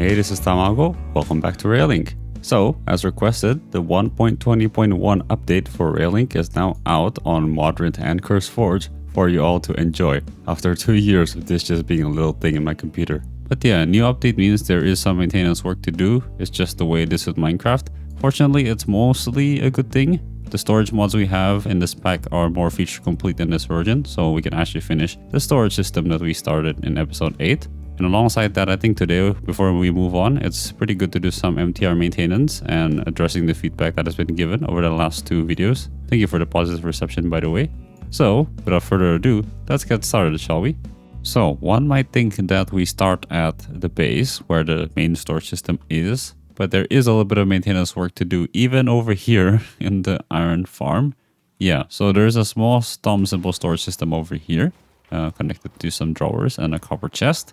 Hey, this is Tamago. Welcome back to Railink. So, as requested, the 1.20.1 update for Railink is now out on Modrint and CurseForge for you all to enjoy after 2 years of this just being a little thing in my computer. But yeah, new update means there is some maintenance work to do. It's just the way it is with Minecraft. Fortunately, it's mostly a good thing. The storage mods we have in this pack are more feature complete in this version, so we can actually finish the storage system that we started in episode 8. And alongside that, I think today, before we move on, it's pretty good to do some MTR maintenance and addressing the feedback that has been given over the last 2 videos. Thank you for the positive reception, by the way. So, without further ado, let's get started, shall we? So, one might think that we start at the base, where the main storage system is, but there is a little bit of maintenance work to do, even over here in the iron farm. Yeah, so there's a small stomp simple storage system over here, connected to some drawers and a copper chest.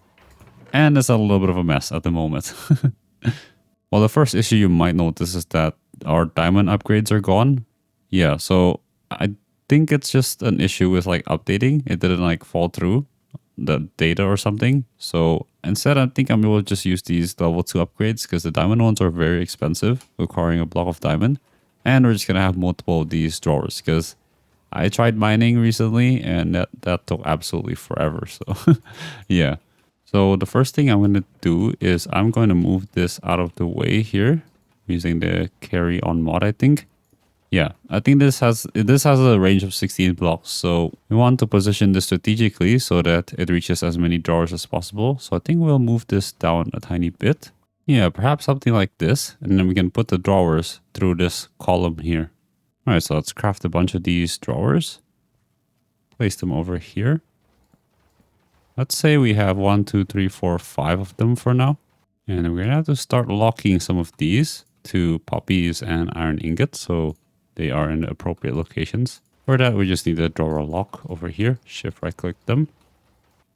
And it's a little bit of a mess at the moment. Well, the first issue you might notice is that our diamond upgrades are gone. Yeah, so I think it's just an issue with like updating. It didn't like fall through the data or something. So instead, I think I'm able to just use these level 2 upgrades because the diamond ones are very expensive, requiring a block of diamond. And we're just going to have multiple of these drawers because I tried mining recently and that took absolutely forever. So yeah. So the first thing I'm going to do is I'm going to move this out of the way here using the carry on mod, I think. Yeah, I think this has a range of 16 blocks. So we want to position this strategically so that it reaches as many drawers as possible. So I think we'll move this down a tiny bit. Yeah, perhaps something like this. And then we can put the drawers through this column here. All right, so let's craft a bunch of these drawers. Place them over here. Let's say we have 1, 2, 3, 4, 5 of them for now. And we're going to have to start locking some of these to poppies and iron ingots so they are in the appropriate locations. For that, we just need a drawer lock over here. Shift right click them.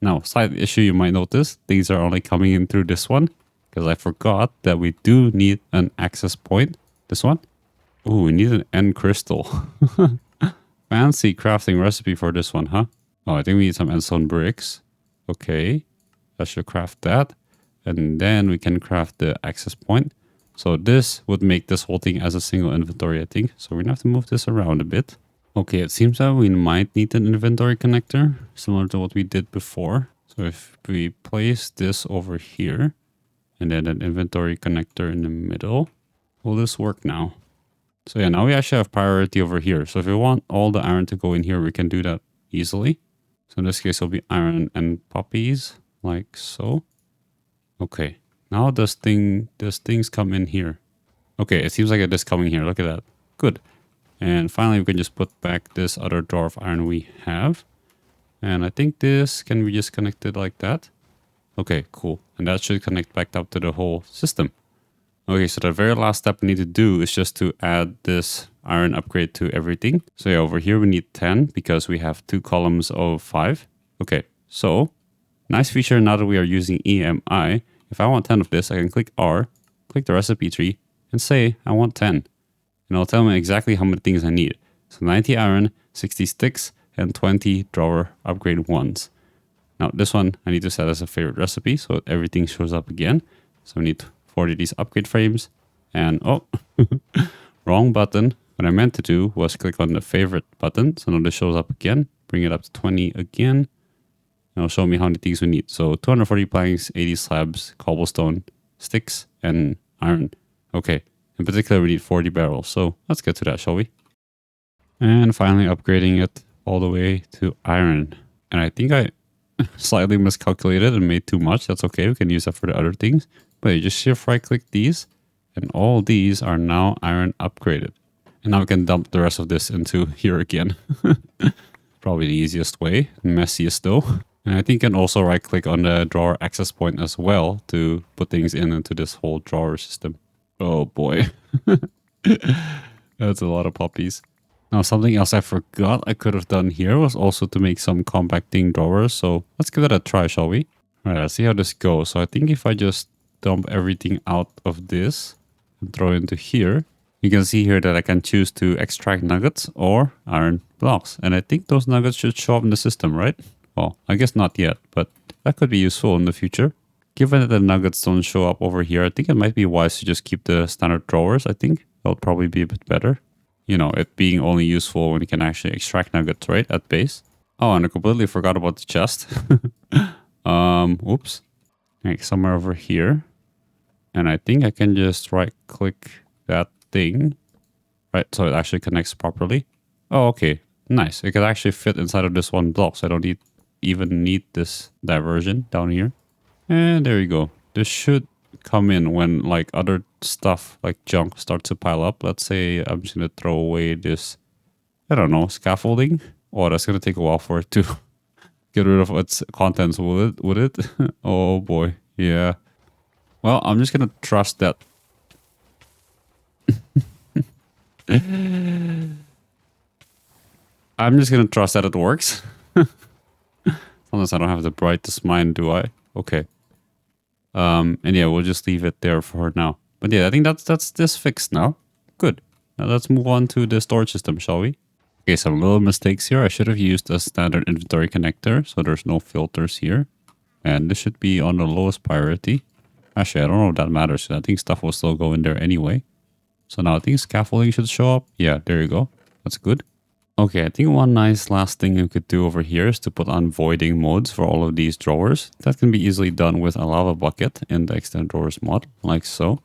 Now, side issue you might notice, things are only coming in through this one because I forgot that we do need an access point. This one. Ooh, we need an end crystal. Fancy crafting recipe for this one, huh? Oh, I think we need some endstone bricks. Okay, I should craft that. And then we can craft the access point. So this would make this whole thing as a single inventory, I think. So we're going to have to move this around a bit. Okay, it seems that we might need an inventory connector, similar to what we did before. So if we place this over here, and then an inventory connector in the middle, will this work now? So yeah, now we actually have priority over here. So if we want all the iron to go in here, we can do that easily. So in this case, it'll be iron and poppies, like so. Okay. Now does things come in here? Okay, it seems like it is coming here. Look at that. Good. And finally, we can just put back this other drawer of iron we have. And I think this can be just connected like that. Okay, cool. And that should connect back up to the whole system. Okay, so the very last step we need to do is just to add this iron upgrade to everything. So yeah, over here we need 10 because we have 2 columns of 5. Okay, so nice feature now that we are using EMI. If I want 10 of this, I can click R, click the recipe tree, and say I want 10. And it'll tell me exactly how many things I need. So 90 iron, 60 sticks, and 20 drawer upgrade ones. Now this one I need to set as a favorite recipe so everything shows up again. So we need 40 of these upgrade frames. And oh, wrong button. What I meant to do was click on the favorite button. So now this shows up again. Bring it up to 20 again. It'll show me how many things we need. So 240 planks, 80 slabs, cobblestone, sticks, and iron. Okay. In particular, we need 40 barrels. So let's get to that, shall we? And finally upgrading it all the way to iron. And I think I slightly miscalculated and made too much. That's okay. We can use that for the other things. But you just shift right click these. And all these are now iron upgraded. And now we can dump the rest of this into here again. Probably the easiest way. Messiest though. And I think you can also right click on the drawer access point as well to put things into this whole drawer system. Oh boy. That's a lot of poppies. Now something else I forgot I could have done here was also to make some compacting drawers. So let's give that a try, shall we? All right, let's see how this goes. So I think if I just dump everything out of this and throw it into here, you can see here that I can choose to extract nuggets or iron blocks. And I think those nuggets should show up in the system, right? Well, I guess not yet, but that could be useful in the future. given that the nuggets don't show up over here, I think it might be wise to just keep the standard drawers. I think that'll probably be a bit better. You know, it being only useful when you can actually extract nuggets, right, at base. Oh, and I completely forgot about the chest. Oops. Like somewhere over here. And I think I can just right click that thing. Right, so it actually connects properly. Oh, okay. Nice. It can actually fit inside of this one block, so I don't even need this diversion down here. And there you go. This should come in when like other stuff like junk starts to pile up. Let's say I'm just going to throw away this, I don't know, scaffolding. Oh, that's going to take a while for it to get rid of its contents, will it? Would it? Oh boy. Yeah. Well, I'm just going to trust that. I'm just going to trust that it works. Unless I don't have the brightest mind, do I? Okay. And yeah, we'll just leave it there for now. But yeah, I think that's this fixed now. Good. Now let's move on to the storage system, shall we? Okay, some little mistakes here. I should have used a standard inventory connector, so there's no filters here. And this should be on the lowest priority. Actually, I don't know if that matters. I think stuff will still go in there anyway. So now I think scaffolding should show up. Yeah, there you go. That's good. Okay, I think one nice last thing you could do over here is to put on voiding modes for all of these drawers. That can be easily done with a lava bucket in the extend drawers mod, like so.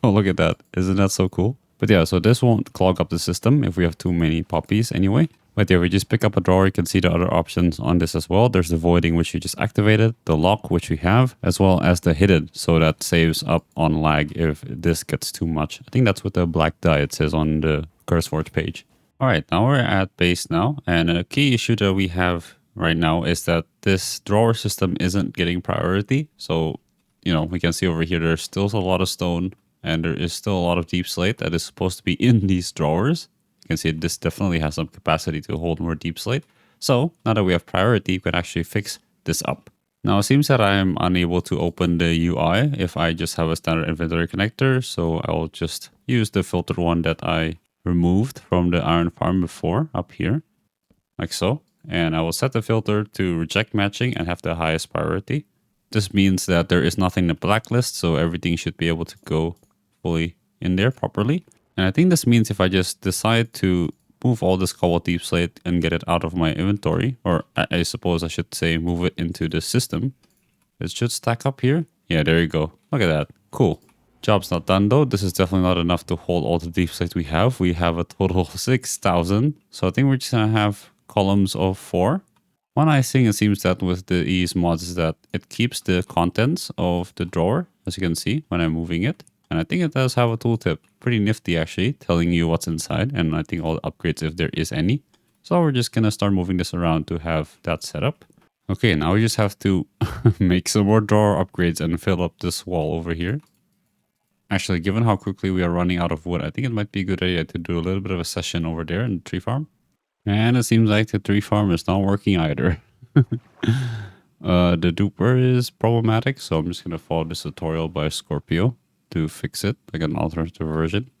Oh, look at that. Isn't that so cool? But yeah, so this won't clog up the system if we have too many poppies anyway. But yeah, we just pick up a drawer. You can see the other options on this as well. There's the voiding, which we just activated, the lock, which we have, as well as the hidden. So that saves up on lag if this gets too much. I think that's what the black dye it says on the CurseForge page. All right, now we're at base now. And a key issue that we have right now is that this drawer system isn't getting priority. So, you know, we can see over here, there's still a lot of stone and there is still a lot of deep slate that is supposed to be in these drawers. You can see this definitely has some capacity to hold more deep slate. So now that we have priority, we can actually fix this up. Now it seems that I am unable to open the UI if I just have a standard inventory connector. So I will just use the filtered one that I removed from the iron farm before up here, like so. And I will set the filter to reject matching and have the highest priority. This means that there is nothing in the blacklist, so everything should be able to go fully in there properly. And I think this means if I just decide to move all this cobalt deep slate and get it out of my inventory, or I suppose I should say move it into the system, it should stack up here. Yeah, there you go. Look at that. Cool. Job's not done though. This is definitely not enough to hold all the deep slate we have. We have a total of 6,000. So I think we're just going to have columns of 4. One nice thing it seems that with the ease mods is that it keeps the contents of the drawer, as you can see when I'm moving it. And I think it does have a tooltip. Pretty nifty actually, telling you what's inside. And I think all the upgrades if there is any. So we're just going to start moving this around to have that set up. Okay, now we just have to make some more drawer upgrades and fill up this wall over here. Actually, given how quickly we are running out of wood, I think it might be a good idea to do a little bit of a session over there in the tree farm. And it seems like the tree farm is not working either. The duper is problematic, so I'm just going to follow this tutorial by Scorpio to fix it, like an alternative version.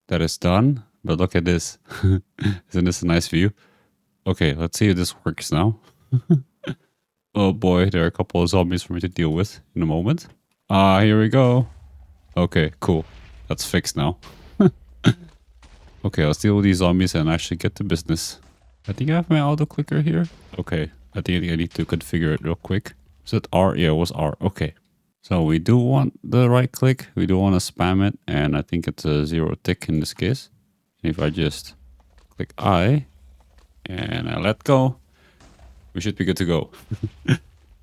That is done, but look at this. Isn't this a nice view? Okay, let's see if this works now. Oh boy, there are a couple of zombies for me to deal with in a moment. Here we go. Okay, cool. That's fixed now. Okay, let's deal with these zombies and actually get to business. I think I have my auto clicker here. Okay, I think I need to configure it real quick. Is it R? Yeah, it was R. Okay. So we do want the right click. We do want to spam it. And I think it's a 0 tick in this case. And if I just click I and I let go, we should be good to go.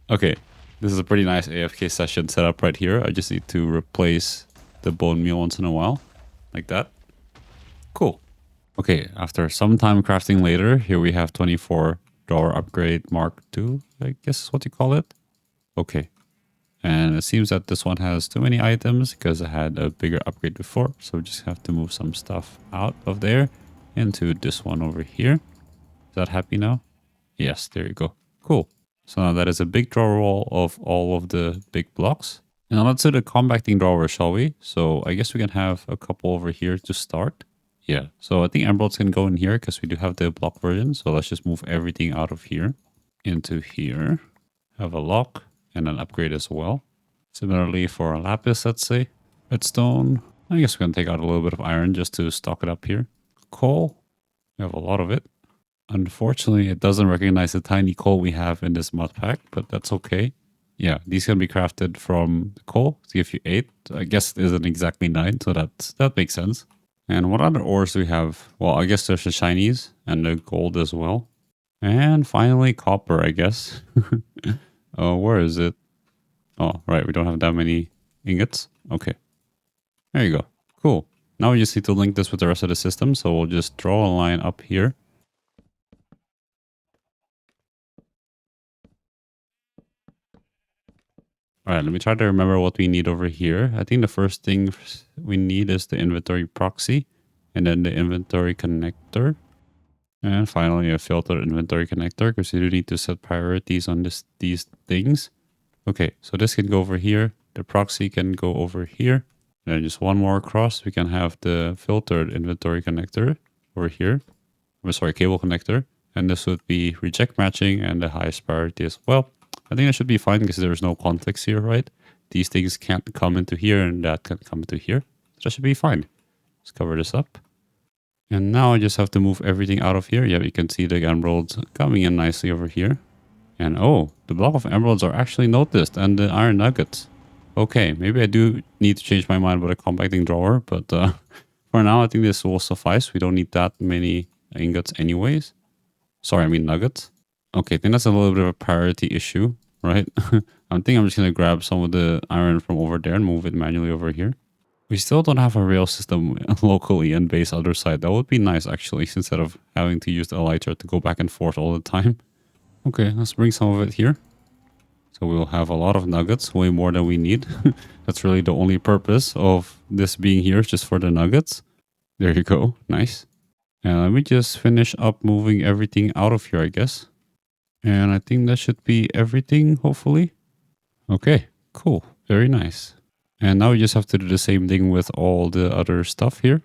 Okay, this is a pretty nice AFK session set up right here. I just need to replace the bone meal once in a while, like that. Cool. Okay, after some time crafting later, here we have 24 drawer upgrade Mark II, I guess is what you call it. Okay, and it seems that this one has too many items because I had a bigger upgrade before. So we just have to move some stuff out of there into this one over here. Is that happy now? Yes, there you go. Cool. So now that is a big drawer wall of all of the big blocks. Now let's do the compacting drawer, shall we? So I guess we can have a couple over here to start. Yeah, so I think emeralds can go in here because we do have the block version. So let's just move everything out of here into here. Have a lock and an upgrade as well. Similarly for a lapis, let's say. Redstone. I guess we can take out a little bit of iron just to stock it up here. Coal. We have a lot of it. Unfortunately, it doesn't recognize the tiny coal we have in this mod pack, but that's okay. Yeah, these can be crafted from coal to give you 8. I guess it isn't exactly 9, so that makes sense. And what other ores do we have? Well, I guess there's the shinies and the gold as well. And finally, copper, I guess. Oh, where is it? Oh, right, we don't have that many ingots. Okay. There you go. Cool. Now we just need to link this with the rest of the system, so we'll just draw a line up here. All right, let me try to remember what we need over here. I think the first thing we need is the inventory proxy, and then the inventory connector. And finally, a filter inventory connector, because you do need to set priorities on these things. Okay, so this can go over here. The proxy can go over here. And then just one more across, we can have the filtered inventory connector over here. Oh, sorry, cable connector. And this would be reject matching and the highest priority as well. I think that should be fine because there's no conflicts here, right? These things can't come into here and that can come into here. So that should be fine. Let's cover this up. And now I just have to move everything out of here. Yeah, you can see the emeralds coming in nicely over here. And oh, the block of emeralds are actually noticed and the iron nuggets. Okay, maybe I do need to change my mind about a compacting drawer, but for now I think this will suffice. We don't need that many ingots anyways. Sorry, I mean nuggets. Okay, I think that's a little bit of a priority issue, right? I think I'm just going to grab some of the iron from over there and move it manually over here. We still don't have a rail system locally and base other side. That would be nice actually, instead of having to use the elytra to go back and forth all the time. Okay, let's bring some of it here. So we'll have a lot of nuggets, way more than we need. That's really the only purpose of this being here, just for the nuggets. There you go, nice. And let me just finish up moving everything out of here, I guess. And I think that should be everything, hopefully. Okay, cool. Very nice. And now we just have to do the same thing with all the other stuff here.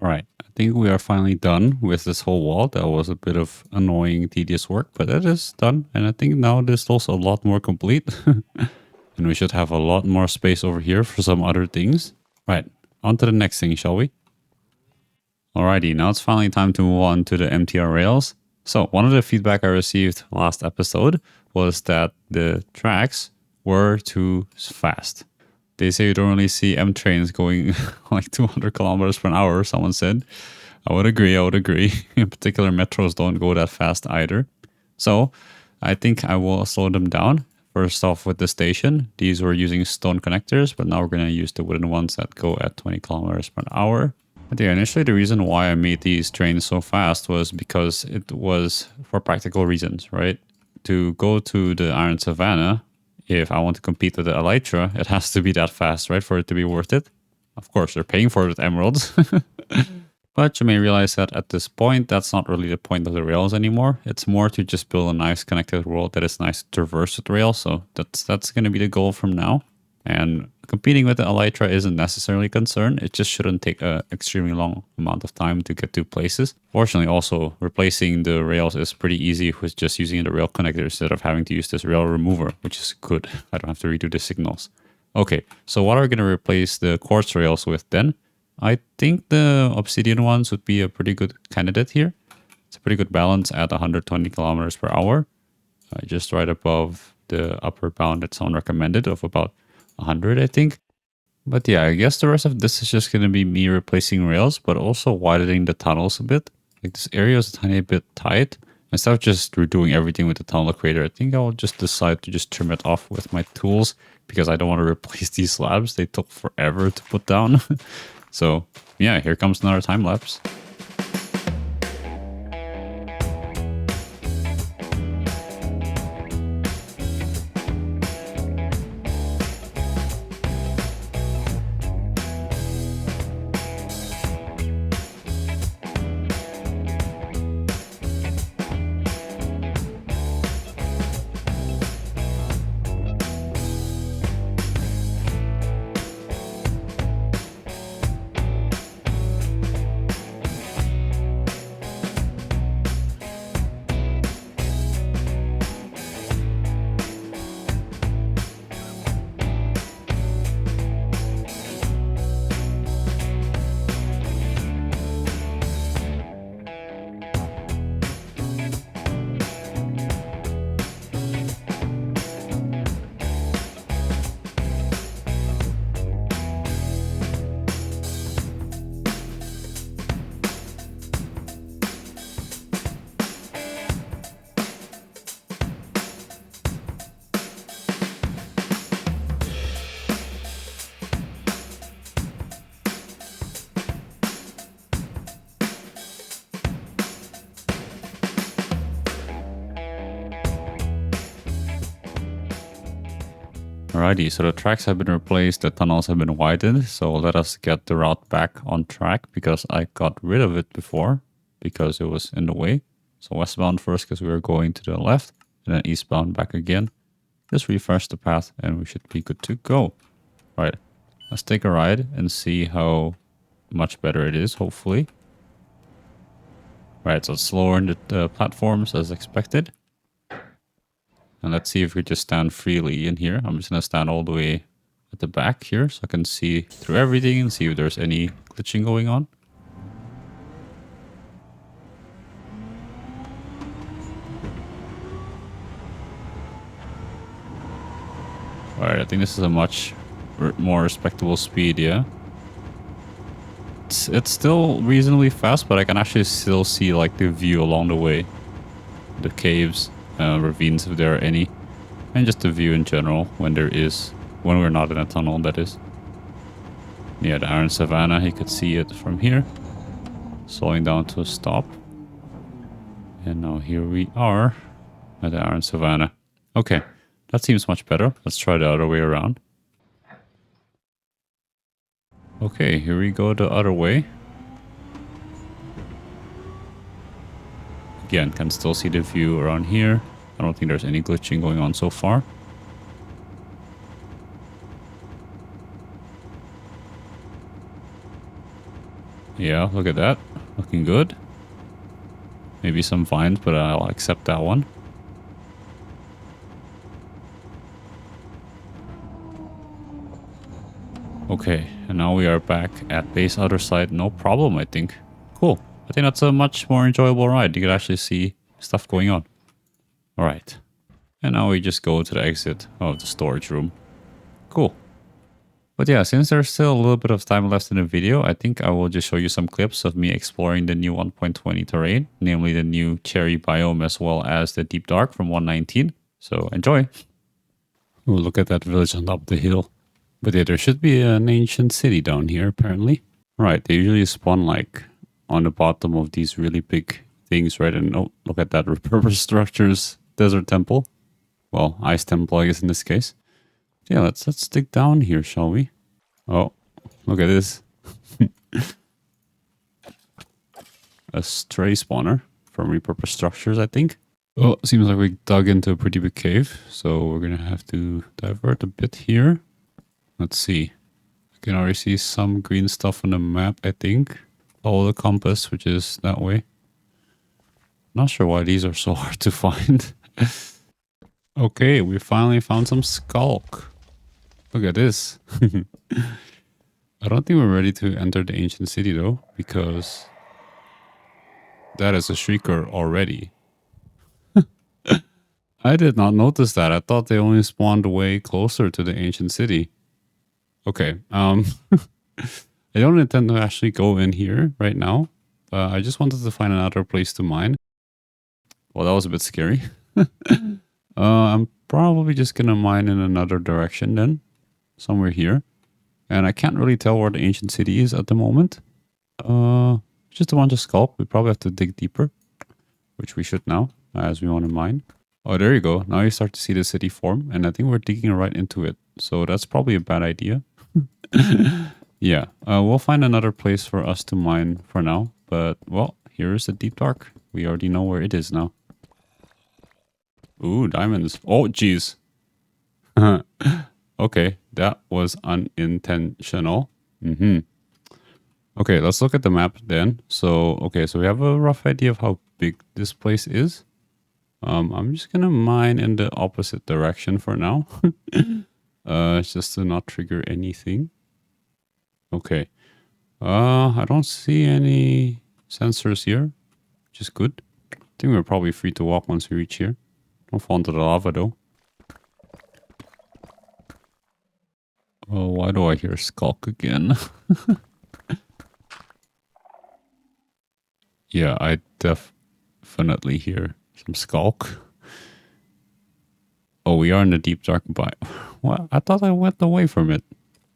All right, I think we are finally done with this whole wall. That was a bit of annoying, tedious work, but that is done. And I think now this looks a lot more complete. And we should have a lot more space over here for some other things. Right, on to the next thing, shall we? Alrighty, now it's finally time to move on to the MTR rails. So one of the feedback I received last episode was that the tracks were too fast. They say you don't really see M trains going like 200 kilometers per hour, someone said. I would agree. In particular, metros don't go that fast either. So I think I will slow them down. First off with the station, these were using stone connectors, but now we're going to use the wooden ones that go at 20 kilometers per hour. But yeah, initially the reason why I made these trains so fast was because it was for practical reasons, right? To go to the Iron Savannah, if I want to compete with the Elytra, it has to be that fast, right? For it to be worth it. Of course, they're paying for it with emeralds. But you may realize that at this point, that's not really the point of the rails anymore. It's more to just build a nice connected world that is nice to traverse with rails. So that's going to be the goal from now. And competing with the Elytra isn't necessarily a concern. It just shouldn't take an extremely long amount of time to get to places. Fortunately, also replacing the rails is pretty easy with just using the rail connector instead of having to use this rail remover, which is good. I don't have to redo the signals. Okay, so what are we going to replace the quartz rails with then? I think the obsidian ones would be a pretty good candidate here. It's a pretty good balance at 120 kilometers per hour. Just right above the upper bound that someone recommended of about 100, I think. But yeah, I guess the rest of this is just going to be me replacing rails, but also widening the tunnels a bit. Like this area is a tiny bit tight. Instead of just redoing everything with the tunnel creator, I think I'll just decide to just trim it off with my tools because I don't want to replace these slabs. They took forever to put down. So yeah, here comes another time lapse. Alrighty, so the tracks have been replaced, the tunnels have been widened, so let us get the route back on track because I got rid of it before because it was in the way. So westbound first because we were going to the left, and then eastbound back again. Just refresh the path and we should be good to go. Right, let's take a ride and see how much better it is, hopefully. Right, so it's slower in the platforms as expected. And let's see if we just stand freely in here. I'm just going to stand all the way at the back here so I can see through everything and see if there's any glitching going on. Alright, I think this is a much more respectable speed, yeah. It's still reasonably fast, but I can actually still see like the view along the way. The caves, ravines if there are any. And just the view in general when we're not in a tunnel, that is. Yeah, the Iron Savannah, you could see it from here. Slowing down to a stop. And now here we are at the Iron Savannah. Okay, that seems much better. Let's try the other way around. Okay, here we go the other way. Again, can still see the view around here. I don't think there's any glitching going on so far. Yeah, look at that. Looking good. Maybe some vines, but I'll accept that one. Okay, and now we are back at base other side. No problem, I think. Cool. I think that's a much more enjoyable ride. You can actually see stuff going on. All right. And now we just go to the exit of the storage room. Cool. But yeah, since there's still a little bit of time left in the video, I think I will just show you some clips of me exploring the new 1.20 terrain, namely the new cherry biome as well as the deep dark from 119. So enjoy. Ooh, look at that village on top of the hill. But yeah, there should be an ancient city down here, apparently. Right, they usually spawn like on the bottom of these really big things, right? And oh, look at that repurposed structures, desert temple. Well, ice temple, I guess in this case. Yeah, let's dig down here, shall we? Oh, look at this. A stray spawner from repurposed structures, I think. Oh, seems like we dug into a pretty big cave. So we're going to have to divert a bit here. Let's see. I can already see some green stuff on the map, I think. Follow the compass, which is that way. Not sure why these are so hard to find. Okay, we finally found some skulk. Look at this. I don't think we're ready to enter the ancient city though, because that is a shrieker already. I did not notice that. I thought they only spawned way closer to the ancient city. Okay, I don't intend to actually go in here right now. I just wanted to find another place to mine. Well, that was a bit scary. I'm probably just gonna mine in another direction then. Somewhere here. And I can't really tell where the ancient city is at the moment. Just a bunch of sculpt. We probably have to dig deeper. Which we should now, as we want to mine. Oh, there you go. Now you start to see the city form. And I think we're digging right into it. So that's probably a bad idea. Yeah, we'll find another place for us to mine for now. But, well, here's the deep dark. We already know where it is now. Ooh, diamonds. Oh, jeez. Okay, that was unintentional. Okay, let's look at the map then. So, okay, so we have a rough idea of how big this place is. I'm just gonna mine in the opposite direction for now. Just to not trigger anything. Okay. I don't see any sensors here, which is good. I think we're probably free to walk once we reach here. Don't fall into the lava though. Oh, why do I hear skulk again? Yeah, I definitely hear some skulk. Oh, we are in the deep dark biome. What? I thought I went away from it.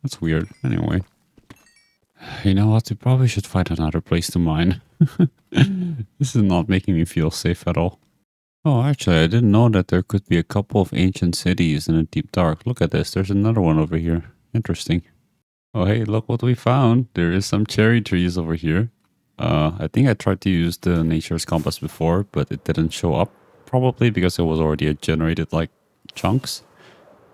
That's weird. Anyway. You know what? We probably should find another place to mine. This is not making me feel safe at all. Oh, actually, I didn't know that there could be a couple of ancient cities in the deep dark. Look at this. There's another one over here. Interesting. Oh, hey, look what we found. There is some cherry trees over here. I think I tried to use the nature's compass before, but it didn't show up. Probably because it was already generated like chunks.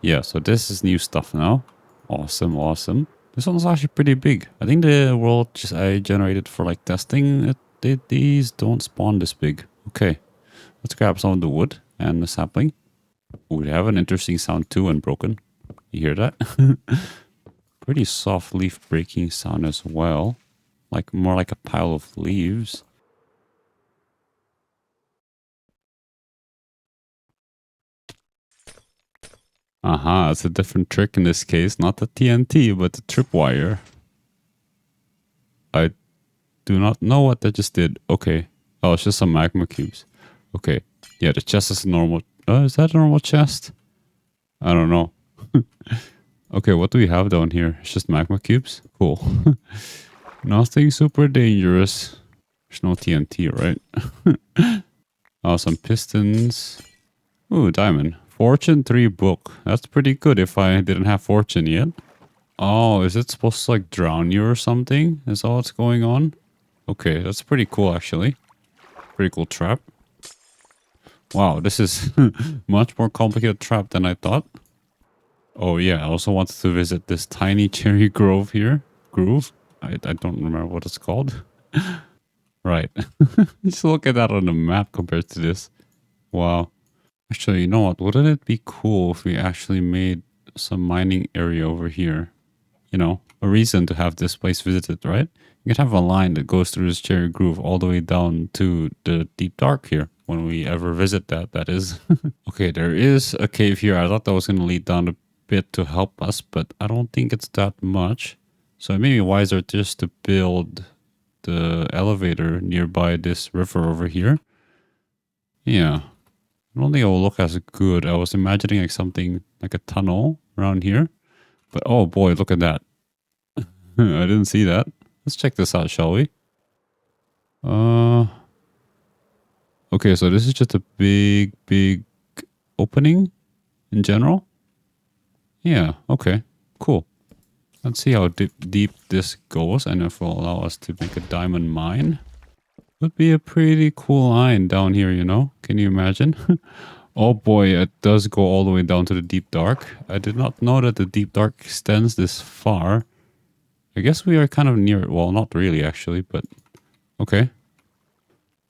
Yeah, so this is new stuff now. Awesome, awesome. This one's actually pretty big. I think the world I generated for like testing, these don't spawn this big. Okay, let's grab some of the wood and the sapling. We have an interesting sound too when broken. You hear that? Pretty soft leaf breaking sound as well. Like more like a pile of leaves. Aha, it's a different trick in this case. Not the TNT, but the tripwire. I do not know what that just did. Okay. Oh, it's just some magma cubes. Okay. Yeah, the chest is a normal... is that a normal chest? I don't know. Okay, what do we have down here? It's just magma cubes? Cool. Nothing super dangerous. There's no TNT, right? Oh, some pistons. Ooh, diamond. Fortune 3 book. That's pretty good if I didn't have fortune yet. Oh, is it supposed to like drown you or something? Is all what's going on? Okay, that's pretty cool actually. Pretty cool trap. Wow, this is much more complicated trap than I thought. Oh yeah, I also wanted to visit this tiny cherry grove here. Groove? I don't remember what it's called. Right. Just look at that on the map compared to this. Wow. Actually, you know what? Wouldn't it be cool if we actually made some mining area over here? You know, a reason to have this place visited, right? You could have a line that goes through this cherry groove all the way down to the deep dark here. When we ever visit that is. Okay, there is a cave here. I thought that was going to lead down a bit to help us, but I don't think it's that much. So it may be wiser just to build the elevator nearby this river over here. Yeah. I don't think it will look as good. I was imagining like something like a tunnel around here. But oh boy, look at that. I didn't see that. Let's check this out, shall we? Okay, so this is just a big opening in general. Yeah, okay, cool. Let's see how deep this goes and if it will allow us to make a diamond mine. Would be a pretty cool line down here, you know? Can you imagine? Oh boy, it does go all the way down to the deep dark. I did not know that the deep dark extends this far. I guess we are kind of near it. Well, not really actually, but okay.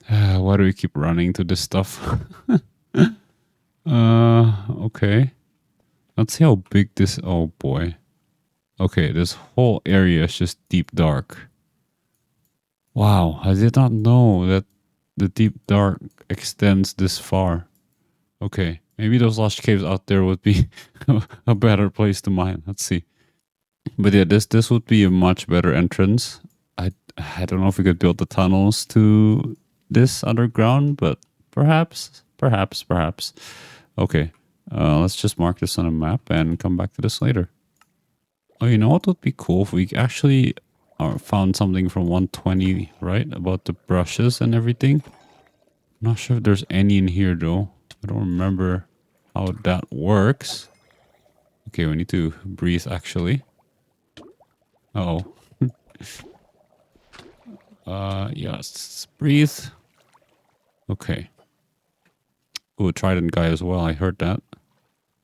Why do we keep running to this stuff? Okay. Let's see how big this... Oh boy. Okay, this whole area is just deep dark. Wow, I did not know that the deep dark extends this far. Okay, maybe those lost caves out there would be a better place to mine. Let's see. But yeah, this would be a much better entrance. I don't know if we could build the tunnels to this underground, but perhaps. Okay, let's just mark this on a map and come back to this later. Oh, you know what would be cool if we actually found something from 120, right? About the brushes and everything. I'm not sure if there's any in here though. I don't remember how that works. Okay, we need to breathe actually. Uh-oh. Yes, breathe. Okay. Ooh, trident guy as well. I heard that.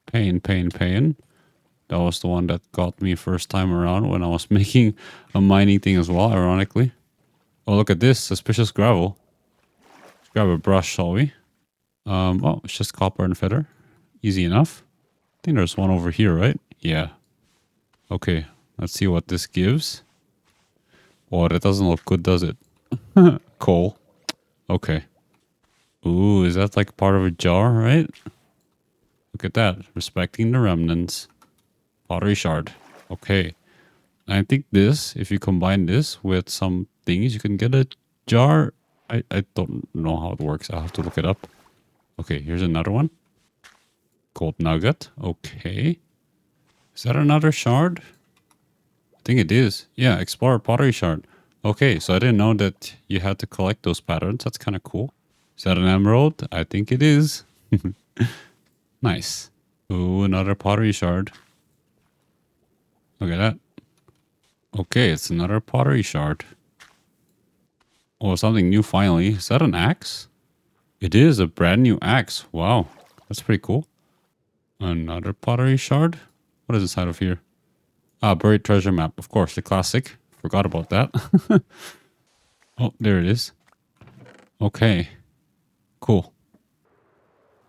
Pain. That was the one that got me first time around when I was making a mining thing as well, ironically. Oh, look at this. Suspicious gravel. Let's grab a brush, shall we? Oh, it's just copper and feather. Easy enough. I think there's one over here, right? Yeah. Okay, let's see what this gives. Oh, that doesn't look good, does it? Coal. Okay. Ooh, is that like part of a jar, right? Look at that. Respecting the remnants. Pottery shard. Okay. I think this, if you combine this with some things, you can get a jar. I don't know how it works. I'll have to look it up. Okay, here's another one. Gold nugget. Okay. Is that another shard? I think it is. Yeah, Explorer pottery shard. Okay, so I didn't know that you had to collect those patterns. That's kind of cool. Is that an emerald? I think it is. Nice. Ooh, another pottery shard. Look at that. Okay, it's another pottery shard. Oh, something new finally. Is that an axe? It is a brand new axe. Wow, that's pretty cool. Another pottery shard. What is inside of here? Ah, buried treasure map. Of course, the classic. Forgot about that. Oh, there it is. Okay, cool.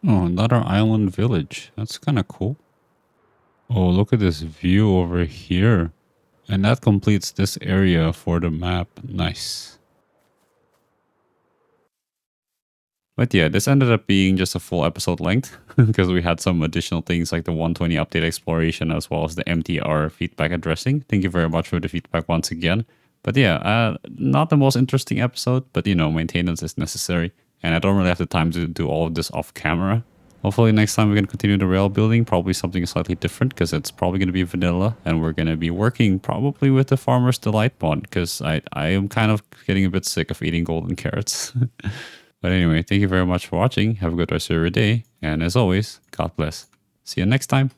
Oh, another island village. That's kind of cool. Oh, look at this view over here. And that completes this area for the map. Nice. But yeah, this ended up being just a full episode length because we had some additional things like the 120 update exploration as well as the MTR feedback addressing. Thank you very much for the feedback once again. But yeah, not the most interesting episode, but you know, maintenance is necessary. And I don't really have the time to do all of this off camera. Hopefully next time we can continue the rail building, probably something slightly different because it's probably going to be vanilla and we're going to be working probably with the Farmer's Delight mod because I am kind of getting a bit sick of eating golden carrots. But anyway, thank you very much for watching. Have a good rest of your day. And as always, God bless. See you next time.